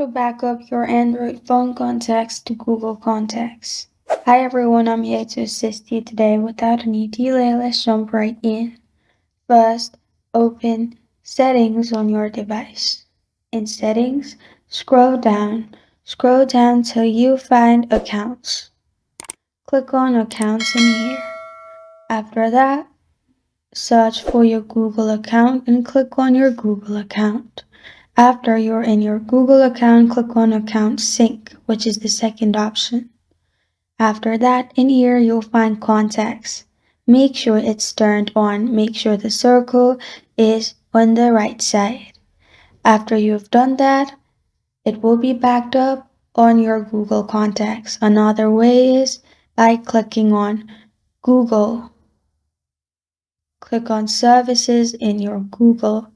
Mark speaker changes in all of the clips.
Speaker 1: to back up your Android phone contacts to Google Contacts. Hi everyone, I'm here to assist you today. Without any delay, let's jump right in. First, open Settings on your device. In Settings, scroll down till you find Accounts. Click on Accounts in here. After that, search for your Google account and click on your Google account. After you're in your Google account, click on Account Sync, which is the second option. After that, in here you'll find Contacts. Make sure it's turned on. Make sure the circle is on the right side. After you've done that, it will be backed up on your Google Contacts. Another way is by clicking on Google. Click on Services in your Google.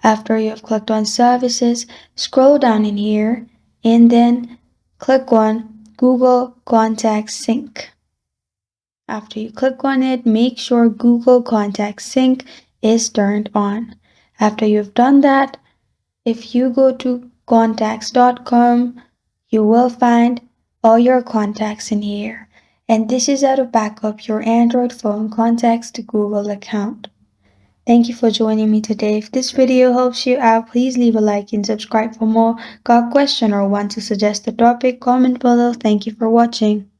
Speaker 1: After you've clicked on Services, scroll down in here and then click on Google Contacts Sync. After you click on it, make sure Google Contacts Sync is turned on. After you've done that, if you go to contacts.com, you will find all your contacts in here. And this is how to back up your Android phone contacts to Google account. Thank you for joining me today. If this video helps you out, please leave a like and subscribe for more. Got a question or want to suggest a topic? Comment below. Thank you for watching.